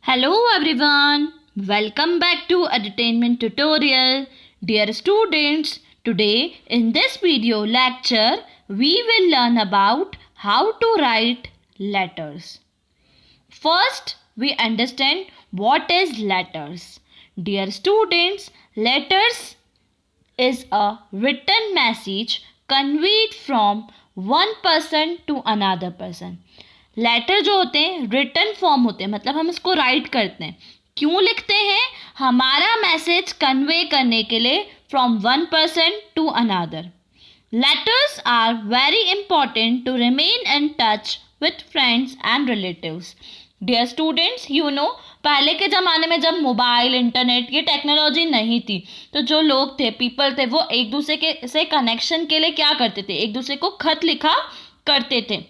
Hello everyone, welcome back to Entertainment Tutorial. Dear students, today in this video lecture we will learn about how to write letters. First, we understand what is letters. Dear students, letters is a written message conveyed from one person to another person. Letter जो होते हैं written form होते हैं, मतलब हम इसको right करते हैं. क्यों लिखते हैं? हमारा मैसेज कन्वे करने के लिए from one person to another. Letters are very important to remain in touch with friends and relatives. Dear students, you know पहले के ज़माने में जब मोबाइल इंटरनेट ये टेक्नोलॉजी नहीं थी तो जो लोग थे, पीपल थे, वो एक दूसरे के से कनेक्शन के लिए क्या करते थे? एक दूसरे को खत लिखा करते थे.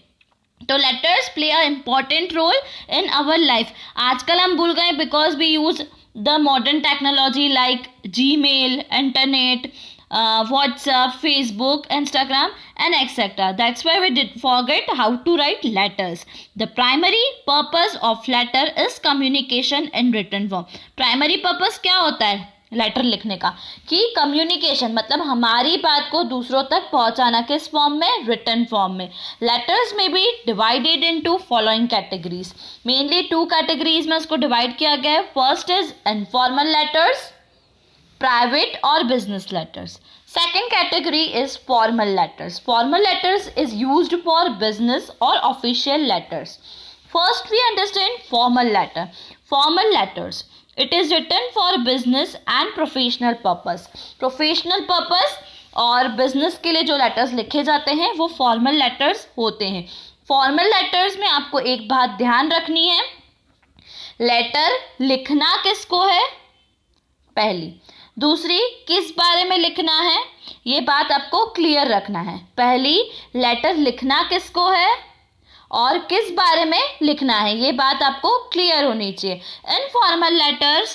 तो letters play a important role in our life. आजकल हम भूल गए because we use the modern technology like Gmail, internet, WhatsApp, Facebook, Instagram and etc. That's why we did forget how to write letters. The primary purpose of letter is communication in written form. Primary purpose क्या होता है letter लिखने का? कि communication, मतलब हमारी बात को दूसरों तक पहुंचाना. किस फॉर्म में? रिटन फॉर्म में. लेटर्स में be divided into following categories. Mainly two categories में इसको डिवाइड किया गया है. First is informal letters, private और business letters. Second category is formal letters. Formal letters is used for business और official letters. First we understand formal letter. Formal letters, it is written for business and professional purpose. Professional purpose और business के लिए जो letters लिखे जाते हैं वो formal letters होते हैं. Formal letters में आपको एक बात ध्यान रखनी है, letter लिखना किसको है? पहली. दूसरी, किस बारे में लिखना है? ये बात आपको क्लियर रखना है. पहली, लेटर लिखना किसको है और किस बारे में लिखना है, ये बात आपको क्लियर होनी चाहिए. Informal letters,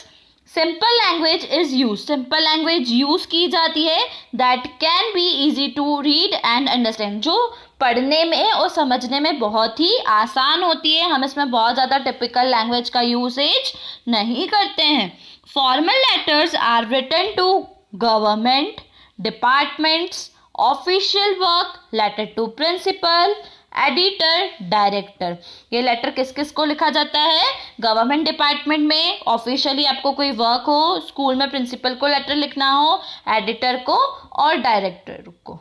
simple language is use. Simple language use की जाती है that can be easy to read and understand. जो पढ़ने में और समझने में बहुत ही आसान होती है. हम इसमें बहुत ज़्यादा टिपिकल लैंग्वेज का यूसेज नहीं करते हैं. Formal letters are written to government, departments, official work, letter to principal, editor, director. ये लेटर किस किस को लिखा जाता है? गवर्नमेंट डिपार्टमेंट में ऑफिशियली आपको कोई वर्क हो, स्कूल में प्रिंसिपल को लेटर लिखना हो, एडिटर को और डायरेक्टर को.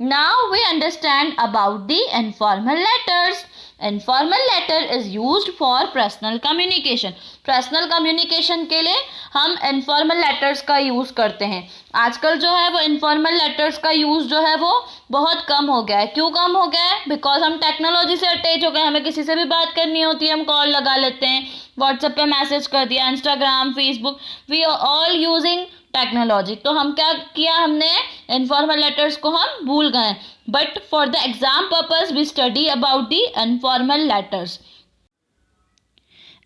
Now we understand about the informal letters. Informal letter is used for personal communication. Personal communication के लिए हम इनफॉर्मल लेटर्स का यूज़ करते हैं. आजकल जो है वो इनफॉर्मल लेटर्स का यूज़ जो है वो बहुत कम हो गया है. क्यों कम हो गया है? बिकॉज हम टेक्नोलॉजी से अटैच हो गए. हमें किसी से भी बात करनी होती है, हम कॉल लगा लेते हैं, व्हाट्सएप पे मैसेज कर दिया, Instagram, Facebook, we are all using technology. तो हम क्या किया, हमने इनफॉर्मल लेटर्स को हम भूल गए. But for the exam purpose we study about the informal letters.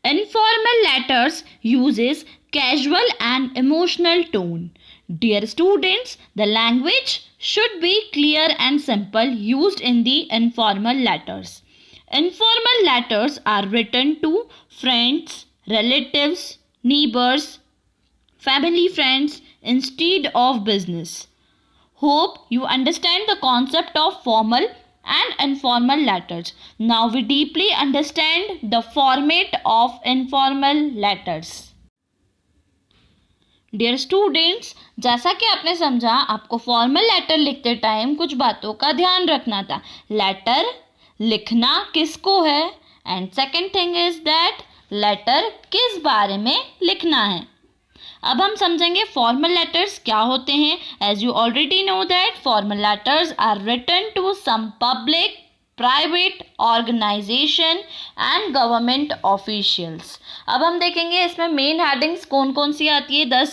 Informal letters uses casual and emotional tone. Dear students, the language should be clear and simple used in the informal letters. Informal letters are written to friends, relatives, neighbors, family friends instead of business. Hope you understand the concept of formal and informal letters. Now we deeply understand the format of informal letters. Dear students, जैसा कि आपने समझा, आपको formal letter लिखते time कुछ बातों का ध्यान रखना था. लेटर लिखना किसको है and second thing is that letter किस बारे में लिखना है. अब हम समझेंगे फॉर्मल लेटर्स क्या होते हैं. As you already know that formal letters are written to some public, private organization and government officials. अब हम देखेंगे इसमें मेन हेडिंग्स कौन कौन सी आती है.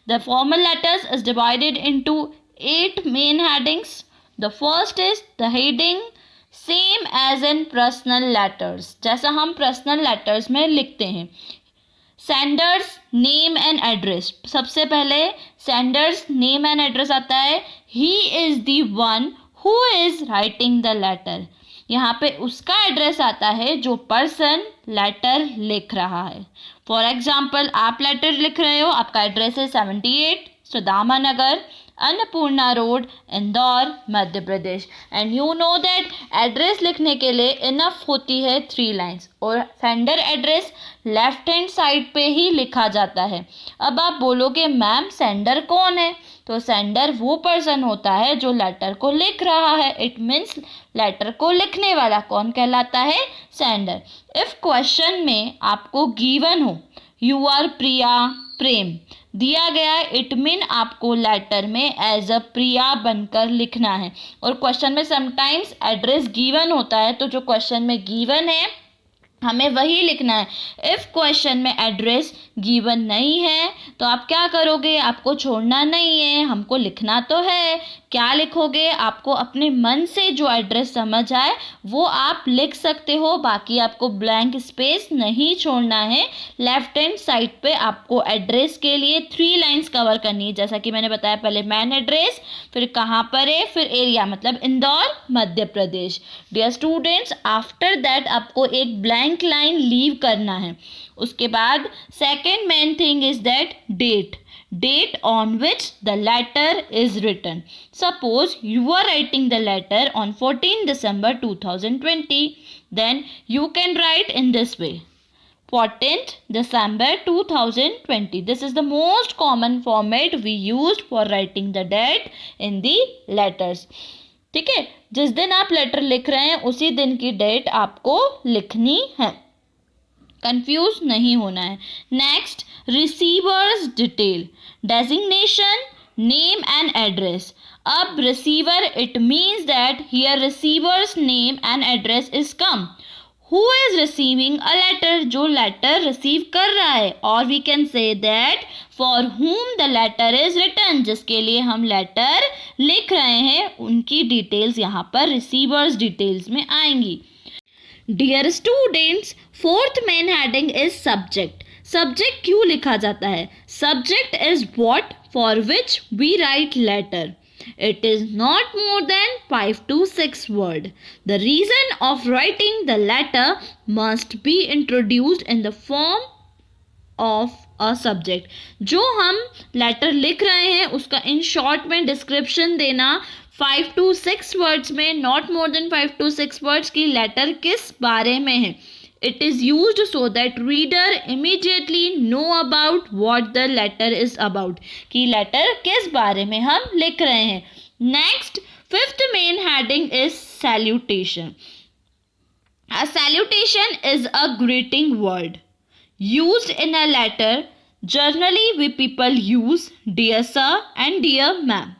The formal letters is divided into 8 main headings. The first is the heading same as in personal letters. जैसा हम पर्सनल लेटर्स में लिखते हैं. Sender's name and address. सबसे पहले सेंडर्स नेम एंड एड्रेस आता है. He is the one who is writing the letter. यहाँ पे उसका एड्रेस आता है जो पर्सन लेटर लिख रहा है। फॉर एग्जाम्पल, आप लेटर लिख रहे हो, आपका एड्रेस है 78 Sudama Nagar, Annapurna road, Indore, Madhya Pradesh. And you know that address लिखने के लिए इनफ होती है 3 लाइन्स, और sender address left hand side पे ही लिखा जाता है। अब आप बोलोगे मैम सेंडर कौन है? तो सेंडर वो पर्सन होता है जो लेटर को लिख रहा है। इट मीन्स लेटर को लिखने वाला कौन कहलाता है? सेंडर। इफ क्वेश्चन में आपको गिवन हो यू आर प्रिया प्रेम दिया गया, इट मीन आपको लेटर में एज अ प्रिया बनकर लिखना है। और क्वेश्चन में समटाइम्स एड्रेस गिवन होता है, तो जो क्वेश्चन में गिवन है हमें वही लिखना है। इफ क्वेश्चन में एड्रेस गिवन नहीं है तो आप क्या करोगे? आपको छोड़ना नहीं है, हमको लिखना तो है। क्या लिखोगे? आपको अपने मन से जो एड्रेस समझ आए वो आप लिख सकते हो, बाकी आपको ब्लैंक स्पेस नहीं छोड़ना है। लेफ्ट हैंड साइड पे आपको एड्रेस के लिए 3 लाइंस कवर करनी है, जैसा कि मैंने बताया, पहले मैन एड्रेस, फिर कहाँ पर है, फिर एरिया मतलब इंदौर मध्य प्रदेश। डियर स्टूडेंट्स, आफ्टर दैट आपको एक ब्लैंक लाइन लीव करना है। उसके बाद second main thing is that date on which the letter is written. Suppose you are writing the letter on 14 December 2020, then you can write in this way: 14th December 2020. This is the most common format we used for writing the date in the letters. ठीक है, जिस दिन आप letter लिख रहे हैं उसी दिन की डेट आपको लिखनी है, कंफ्यूज नहीं होना है। Next, receiver's detail, designation, name and address. अब receiver, it means that here receiver's name and address is come. Who is receiving a letter, जो लेटर रिसीव कर रहा है, और we can say that for whom the letter is written, जिसके लिए हम letter लिख रहे हैं, उनकी डिटेल्स यहाँ पर रिसीवर्स डिटेल्स में आएंगी। Dear students, fourth main heading is subject. Subject क्यों लिखा जाता है? Subject is what for which we write letter. It is not more than 5 to 6 words. The reason of writing the letter must be introduced in the form of a subject. जो हम letter लिख रहे हैं उसका in short में description देना 5 to 6 words में, not more than 5 to 6 words की लेटर किस बारे में है. It is used so that reader immediately know about what the letter is about, कि लेटर किस बारे में हम लिख रहे हैं. Next, fifth main heading is salutation. A salutation is a greeting word used in a letter. Generally we people use dear sir and dear ma'am.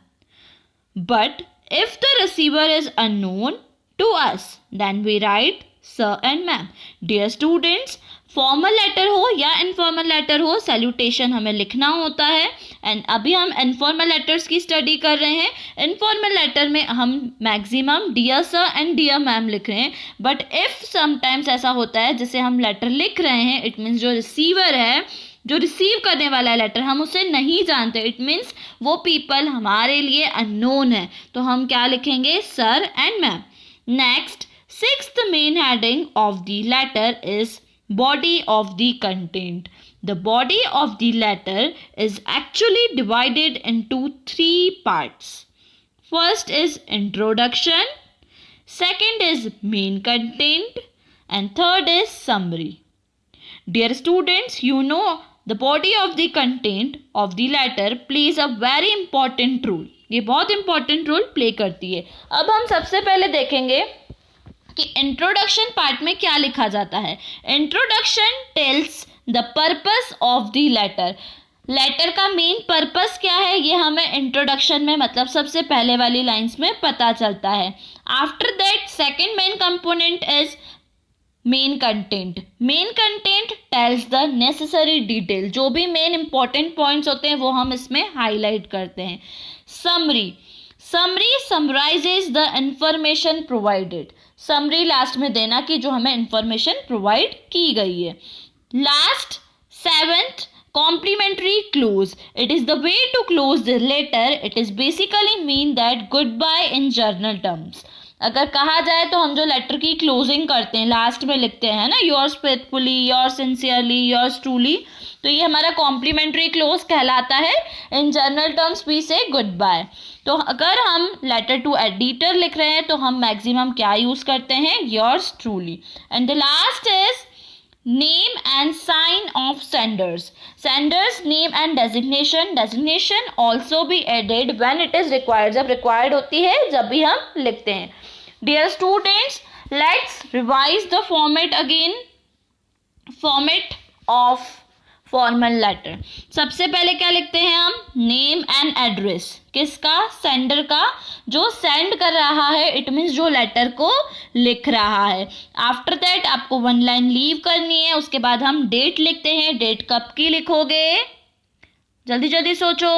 But if the receiver is unknown to us, then we write sir and ma'am. Dear students, formal letter हो या informal letter हो, salutation हमें लिखना होता है. And अभी हम informal letters की स्टडी कर रहे हैं. इनफॉर्मल लेटर में हम maximum dear sir and dear ma'am लिख रहे हैं. बट इफ़ समटाइम्स ऐसा होता है जैसे हम लेटर लिख रहे हैं, इट मीन्स जो रिसीवर है, जो रिसीव करने वाला है लेटर, हम उसे नहीं जानते, इट मीन्स वो पीपल हमारे लिए अननोन है, तो हम क्या लिखेंगे? Sir and ma'am. Next, sixth main heading of the letter is body of the content. The body of the letter is actually divided into 3 parts. First is introduction, second is main content, and third is summary. Dear students, you know the body of the content of the letter plays a very important role. ये बहुत important role play करती है. अब हम सबसे पहले देखेंगे कि इंट्रोडक्शन पार्ट में क्या लिखा जाता है. Introduction tells the purpose of the letter. Letter का मेन पर्पस क्या है ये हमें इंट्रोडक्शन में, मतलब सबसे पहले वाली लाइंस में पता चलता है. After that second main component is main content. Main content tells the necessary detail. जो भी मेन इंपॉर्टेंट पॉइंट्स होते हैं वो हम इसमें हाईलाइट करते हैं. Summary. Summary summarises the information provided. Summary last में देना कि जो हमें इंफॉर्मेशन प्रोवाइड की गई है. Last, seventh, complimentary close. It is the way to close the letter. It is basically mean that goodbye in general terms. अगर कहा जाए तो हम जो लेटर की क्लोजिंग करते हैं लास्ट में लिखते हैं ना, yours faithfully, yours sincerely, yours truly, तो ये हमारा कॉम्प्लीमेंट्री क्लोज कहलाता है. इन जनरल टर्म्स वी से गुड बाय. तो अगर हम लेटर टू एडिटर लिख रहे हैं तो हम मैक्सिमम क्या यूज करते हैं, yours truly. And the last is name and sign of senders. Senders name and designation also be added when it is required. जब required होती है जब भी हम लिखते हैं. Dear students, let's revise the format again. Format of formal letter. सबसे पहले क्या लिखते हैं हम, नेम एंड एड्रेस. किसका, सेंडर का, जो सेंड कर रहा है, इट मीन्स जो लेटर को लिख रहा है. आफ्टर दैट आपको वन लाइन लीव करनी है. उसके बाद हम डेट लिखते हैं. डेट कब की लिखोगे, जल्दी जल्दी सोचो,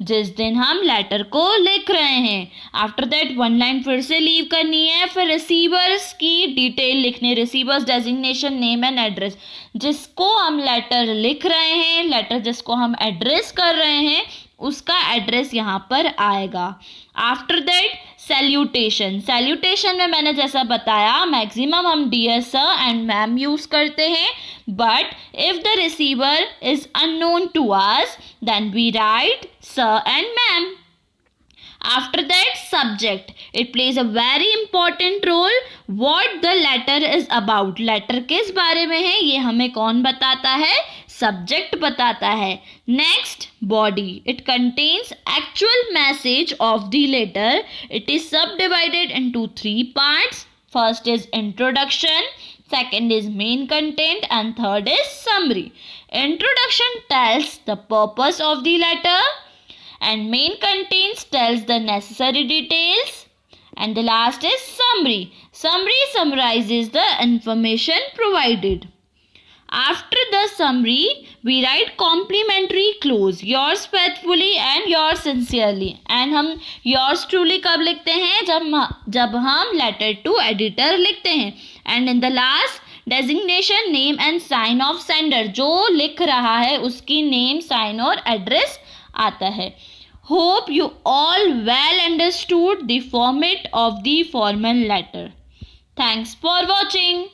जिस दिन हम लेटर को लिख रहे हैं. आफ्टर दैट वन लाइन फिर से लीव करनी है. फिर रिसीवर्स की डिटेल लिखनी, receiver's designation, name and address. जिसको हम लेटर लिख रहे हैं, लेटर जिसको हम एड्रेस कर रहे हैं, उसका एड्रेस यहाँ पर आएगा. After that salutation. सैल्यूटेशन में मैंने जैसा बताया मैक्सिमम हम dear sir and ma'am use करते हैं. But if the receiver is unknown to us then we write sir and ma'am. After that, subject. It plays a very important role. What the letter is about. Letter किस बारे में है ये हमें कौन बताता है, subject बताता है. Next, body. It contains actual message of the letter. It is subdivided into 3 parts. First is introduction, second is main content, and third is summary. Introduction tells the purpose of the letter, and main content tells the necessary details, and the last is summary. Summary summarizes the information provided. After the summary we write complimentary clause, yours faithfully and yours sincerely. And हम yours truly कब लिखते हैं, जब हम letter to editor लिखते हैं. and in the last designation, name and sign of sender. जो लिख रहा है उसकी name, sign और address आता है. Hope you all well understood the format of the formal letter. Thanks for watching.